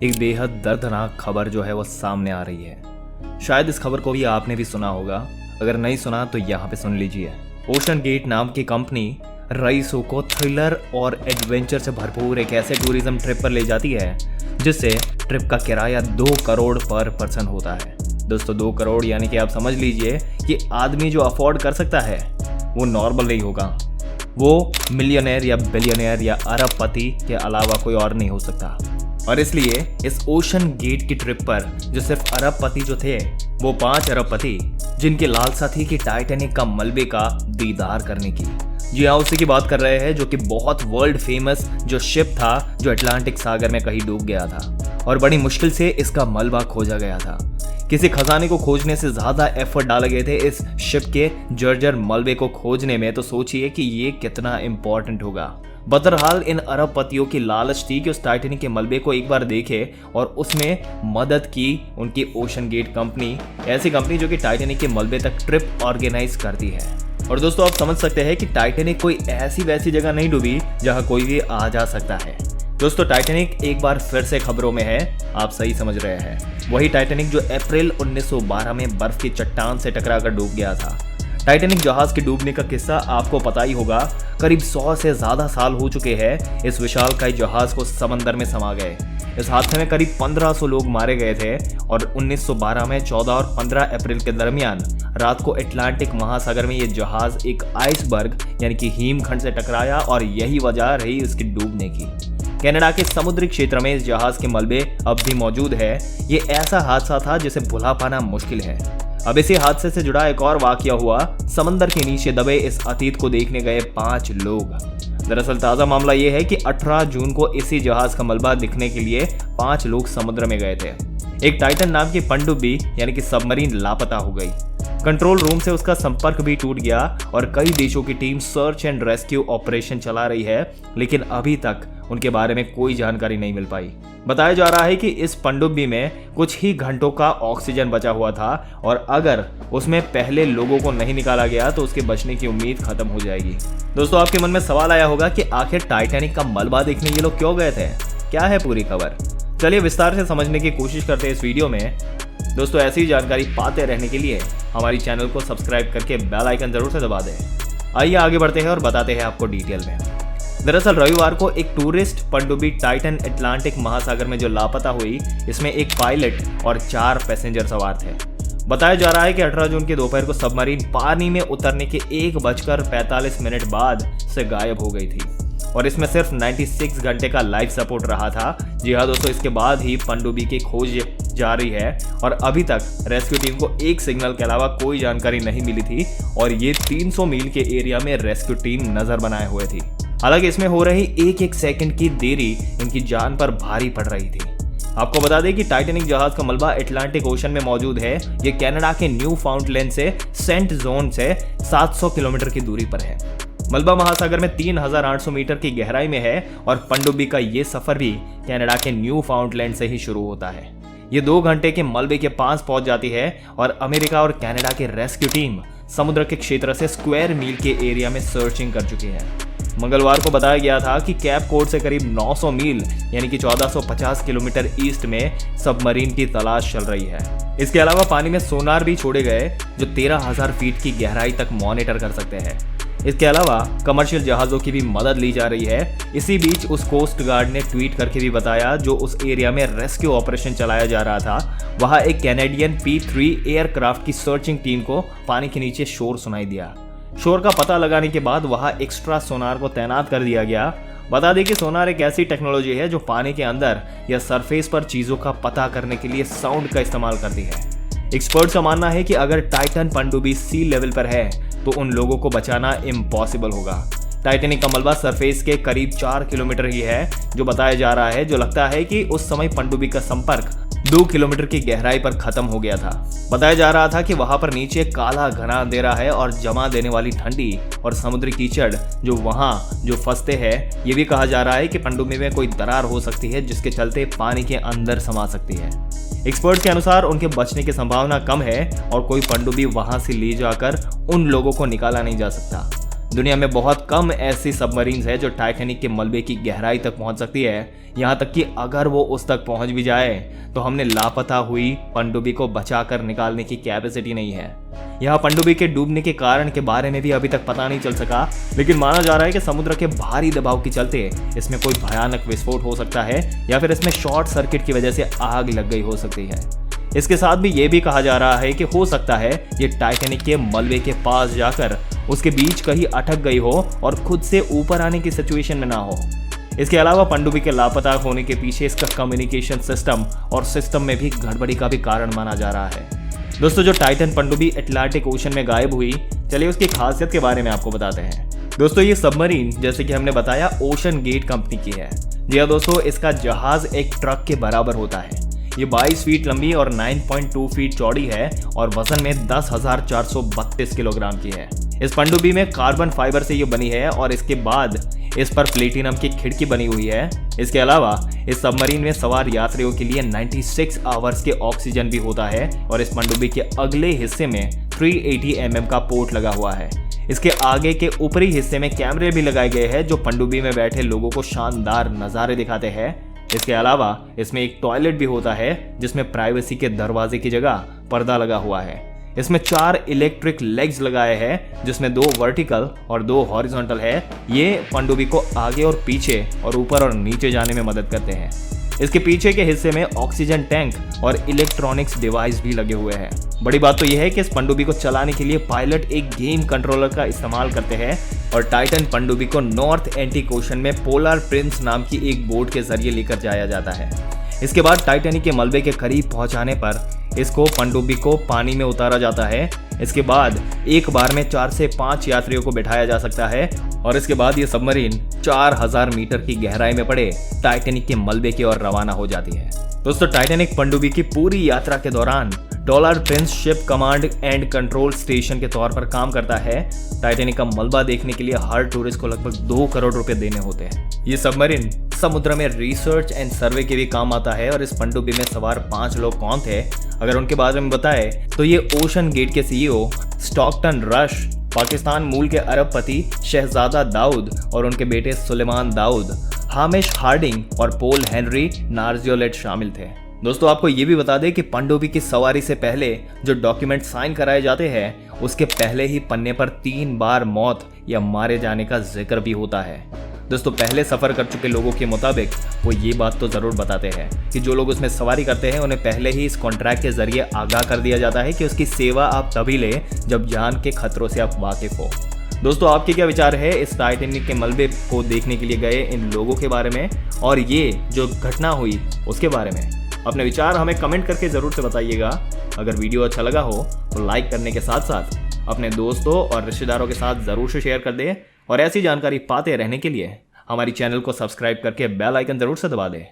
एक बेहद दर्दनाक खबर जो है वो सामने आ रही है। शायद इस खबर को भी आपने भी सुना होगा, अगर नहीं सुना तो यहाँ पे सुन लीजिए। ओशन गेट नाम की कंपनी रईसों को थ्रिलर और एडवेंचर से भरपूर एक ऐसे टूरिज्म ट्रिप पर ले जाती है जिससे ट्रिप का किराया 2 करोड़ पर पर्सन होता है। दोस्तों 2 करोड़ यानी कि आप समझ लीजिए कि आदमी जो अफोर्ड कर सकता है वो नॉर्मल नहीं होगा, वो मिलियनेयर या बिलियनेयर या अरबपति के अलावा कोई और नहीं हो सकता। और इसलिए इस ओशन गेट की ट्रिप पर जो सिर्फ अरबपति जो थे वो 5 अरबपति जिनकी लालसा थी कि टाइटैनिक का मलबे का दीदार करने की। जी हाँ, उसी की बात कर रहे हैं जो कि बहुत वर्ल्ड फेमस जो शिप था जो अटलांटिक सागर में कहीं डूब गया था और बड़ी मुश्किल से इसका मलबा खोजा गया था। किसी खजाने को खोजने से ज्यादा एफर्ट डाले गए थे इस शिप के जर्जर मलबे को खोजने में, तो सोचिए कि ये कितना इंपॉर्टेंट होगा। बहरहाल इन अरबपतियों की लालच थी कि उस टाइटैनिक के मलबे को एक बार देखे और उसमें मदद की उनकी ओशन गेट कंपनी, ऐसी कंपनी जो कि टाइटैनिक के मलबे तक ट्रिप ऑर्गेनाइज करती है। और दोस्तों आप समझ सकते हैं कि टाइटैनिक कोई ऐसी वैसी जगह नहीं डूबी जहां कोई भी आ जा सकता है। दोस्तों टाइटैनिक एक बार फिर से खबरों में है, आप सही समझ रहे हैं। वही टाइटैनिक जो अप्रैल 1912 में बर्फ की चट्टान से टकराकर डूब गया था। टाइटैनिक जहाज के डूबने का किस्सा आपको पता ही होगा। करीब 100 से ज्यादा साल हो चुके हैं इस विशालकाय जहाज को समंदर में समा गए। इस हादसे में करीब 1500 लोग मारे गए थे और 1912 में 14 और 15 अप्रैल के दरमियान रात को अटलांटिक महासागर में ये जहाज एक आइसबर्ग यानी कि हिमखंड से टकराया और यही वजह रही इसके डूबने की। कनाडा के समुद्री क्षेत्र में इस जहाज के मलबे अब भी मौजूद है। ये ऐसा हादसा था जिसे भुला पाना मुश्किल है। अब इसी हादसे से जुड़ा एक और वाकया हुआ। समंदर के नीचे दबे इस अतीत को देखने गए 5 लोग। दरअसल ताजा मामला यह है कि 18 जून को इसी जहाज का मलबा दिखने के लिए 5 लोग समुद्र में गए थे। एक टाइटन नाम की पनडुब्बी यानी कि सबमरीन लापता हो गई। कंट्रोल रूम से उसका संपर्क भी टूट गया और कई देशों की team search and rescue operation चला रही है, लेकिन अभी तक उनके बारे में कोई जानकारी नहीं मिल पाई। बताया जा रहा है कि इस पनडुब्बी में कुछ ही घंटों का ऑक्सीजन बचा हुआ था और अगर उसमें पहले लोगों को नहीं निकाला गया तो उसके बचने की उम्मीद खत्म हो जाएगी। दोस्तों आपके मन में सवाल आया होगा कि आखिर टाइटैनिक का मलबा देखने ये लोग क्यों गए थे, क्या है पूरी खबर। चलिए विस्तार से समझने की कोशिश करते हैं इस वीडियो में। दोस्तों ऐसी ही जानकारी पाते रहने के लिए हमारी चैनल को सब्सक्राइब करके बेल आइकन जरूर से दबा दें। आइए आगे बढ़ते हैं और बताते हैं आपको डिटेल में। दरअसल रविवार को एक टूरिस्ट पनडुब्बी टाइटन अटलांटिक महासागर में जो लापता हुई, इसमें एक पायलट और 4 पैसेंजर सवार थे। बताया जा रहा है कि 18 जून के दोपहर को सबमरीन पानी में उतरने के 1:45 बाद से गायब हो गई थी और इसमें सिर्फ 96 घंटे का लाइफ सपोर्ट रहा था। जी हाँ दोस्तों, इसके बाद ही पनडुब्बी की खोज जारी है और अभी तक रेस्क्यू टीम को एक सिग्नल के अलावा कोई जानकारी नहीं मिली थी और ये 300 मील के एरिया में रेस्क्यू टीम नजर बनाए हुए थी। हालांकि इसमें हो रही एक सेकंड की देरी इनकी जान पर भारी पड़ रही थी। आपको बता दें कि टाइटैनिक जहाज का मलबा अटलांटिक ओशन में मौजूद है। ये कनाडा के न्यू फाउंडलैंड से सेंट जोन से 700 किलोमीटर की दूरी पर है। मलबा महासागर में 3800 मीटर की गहराई में है और पनडुब्बी का ये सफर भी कनाडा के न्यू फाउंडलैंड से ही शुरू होता है। ये 2 घंटे के मलबे के पास पहुंच जाती है और अमेरिका और कनाडा की रेस्क्यू टीम समुद्र के क्षेत्र से स्क्वायर मील के एरिया में सर्चिंग कर चुकी है। मंगलवार को बताया गया था कि कैप कोड से करीब 900 मील यानी कि 1450 किलोमीटर ईस्ट में सबमरीन की तलाश चल रही है। इसके अलावा पानी में सोनार भी छोड़े गए जो 13,000 फीट की गहराई तक मॉनिटर कर सकते हैं। इसके अलावा कमर्शियल जहाजों की भी मदद ली जा रही है। इसी बीच उस कोस्ट गार्ड ने ट्वीट करके भी बताया जो उस एरिया में रेस्क्यू ऑपरेशन चलाया जा रहा था, वहां एक कैनेडियन P-3 एयरक्राफ्ट की सर्चिंग टीम को पानी के नीचे शोर सुनाई दिया। शोर का पता लगाने के बाद वहां एक्स्ट्रा सोनार को तैनात कर दिया गया। बता दें कि सोनार एक ऐसी टेक्नोलॉजी है जो पानी के अंदर या सरफेस पर चीजों का पता करने के लिए साउंड का इस्तेमाल करती है। एक्सपर्ट्स का मानना है कि अगर टाइटन पनडुब्बी सी लेवल पर है तो उन लोगों को बचाना इम्पॉसिबल होगा। टाइटैनिक का मलबा सरफेस के करीब 4 किलोमीटर ही है जो बताया जा रहा है, जो लगता है कि उस समय पनडुब्बी का संपर्क 2 किलोमीटर की गहराई पर खत्म हो गया था। बताया जा रहा था कि वहां पर नीचे काला घना अंधेरा है और जमा देने वाली ठंडी और समुद्री कीचड़ जो फंसते हैं। ये भी कहा जा रहा है कि पनडुब्बी में कोई दरार हो सकती है जिसके चलते पानी के अंदर समा सकती है। एक्सपर्ट के अनुसार उनके बचने की संभावना कम है और कोई पनडुब्बी वहां से ले जाकर उन लोगों को निकाला नहीं जा सकता। दुनिया में बहुत कम ऐसी सबमरीन्स है जो टाइटैनिक के मलबे की गहराई तक पहुंच सकती है। यहाँ तक कि अगर वो उस तक पहुंच भी जाए तो हमने लापता हुई पनडुब्बी को बचाकर निकालने की कैपेसिटी नहीं है। यहाँ पनडुब्बी के डूबने के कारण के बारे में भी अभी तक पता नहीं चल सका, लेकिन माना जा रहा है कि समुद्र के भारी दबाव के चलते इसमें कोई भयानक विस्फोट हो सकता है या फिर इसमें शॉर्ट सर्किट की वजह से आग लग गई हो सकती है। इसके साथ भी ये भी कहा जा रहा है कि हो सकता है ये टाइटैनिक के मलबे के पास जाकर उसके बीच कहीं अटक गई हो और खुद से ऊपर आने की सिचुएशन में ना हो। इसके अलावा पनडुब्बी के लापता होने के पीछे इसका कम्युनिकेशन सिस्टम और सिस्टम में भी गड़बड़ी का भी कारण माना जा रहा है। दोस्तों, जो टाइटन पनडुब्बी अटलांटिक ओशन में गायब हुई, चलिए उसकी खासियत के बारे में आपको बताते हैं। दोस्तों, ये सबमरीन जैसे कि हमने बताया ओशन गेट कंपनी की है। जी हाँ दोस्तों, इसका जहाज एक ट्रक के बराबर होता है। ये 22 फीट लंबी और 9.2 फीट चौड़ी है और वजन में 10,432 किलोग्राम की है। इस पनडुब्बी में कार्बन फाइबर से ये बनी है और इसके बाद इस पर प्लेटिनम की खिड़की बनी हुई है। इसके अलावा इस सबमरीन में सवार यात्रियों के लिए 96 आवर्स के ऑक्सीजन भी होता है और इस पनडुब्बी के अगले हिस्से में 380 mm का पोर्ट लगा हुआ है। इसके आगे के ऊपरी हिस्से में कैमरे भी लगाए गए हैं जो पनडुब्बी में बैठे लोगों को शानदार नज़ारे दिखाते हैं। इसके अलावा इसमें एक टॉयलेट भी होता है जिसमें प्राइवेसी के दरवाजे की जगह पर्दा लगा हुआ है। इसमें 4 इलेक्ट्रिक लेग्स लगाए हैं जिसमें 2 वर्टिकल और 2 हॉरिजॉन्टल है। ये पनडुब्बी को आगे और पीछे और ऊपर और नीचे जाने में मदद करते हैं। इसके पीछे के हिस्से में ऑक्सीजन टैंक और इलेक्ट्रॉनिक्स डिवाइस भी लगे हुए हैं। बड़ी बात तो यह है कि इस पनडुब्बी को चलाने के लिए पायलट एक गेम कंट्रोलर का इस्तेमाल करते हैं और टाइटन पनडुब्बी को नॉर्थ एंटिक ओशन में पोलर प्रिंस नाम की एक बोट के जरिए लेकर जाया जाता है। इसके बाद टाइटैनिक के मलबे के करीब पहुंचाने पर इसको पनडुब्बी को पानी में उतारा जाता है। इसके बाद एक बार में 4 से 5 यात्रियों को बिठाया जा सकता है और इसके बाद ये सबमरीन 4000 मीटर की गहराई में पड़े टाइटैनिक के मलबे की ओर रवाना हो जाती है। दोस्तों, टाइटैनिक पनडुब्बी की पूरी यात्रा के दौरान dollar Prince ship command and control station के तौर पर काम करता है। टाइटैनिक का मलबा देखने के लिए हर टूरिस्ट को लगभग 2 करोड़ रुपए देने होते हैं। ये सबमरीन समुद्र में रिसर्च एंड सर्वे के भी काम आता है और इस पनडुब्बी में सवार 5 लोग कौन थे, अगर उनके बारे में बताए तो ये ओशन गेट के सीईओ स्टॉकटन रश, पाकिस्तान मूल के अरबपति शहजादा दाऊद और उनके बेटे सुलेमान दाऊद, हामिश हार्डिंग और पोल हेनरी नार्जियोलेट शामिल थे। दोस्तों, आपको ये भी बता दें कि पनडुब्बी की सवारी से पहले जो डॉक्यूमेंट साइन कराए जाते हैं उसके पहले ही पन्ने पर 3 बार मौत या मारे जाने का जिक्र भी होता है। दोस्तों, पहले सफर कर चुके लोगों के मुताबिक वो ये बात तो जरूर बताते हैं कि जो लोग उसमें सवारी करते हैं उन्हें पहले ही इस कॉन्ट्रैक्ट के जरिए आगाह कर दिया जाता है कि उसकी सेवा आप तभी लें जब जान के खतरों से आप वाकिफ हो। दोस्तों, आपके क्या विचार है इस टाइटैनिक के मलबे को देखने के लिए गए इन लोगों के बारे में और ये जो घटना हुई उसके बारे में? अपने विचार हमें कमेंट करके ज़रूर से बताइएगा। अगर वीडियो अच्छा लगा हो तो लाइक करने के साथ साथ अपने दोस्तों और रिश्तेदारों के साथ ज़रूर से शेयर कर दें और ऐसी जानकारी पाते रहने के लिए हमारी चैनल को सब्सक्राइब करके बेल आइकन ज़रूर से दबा दें।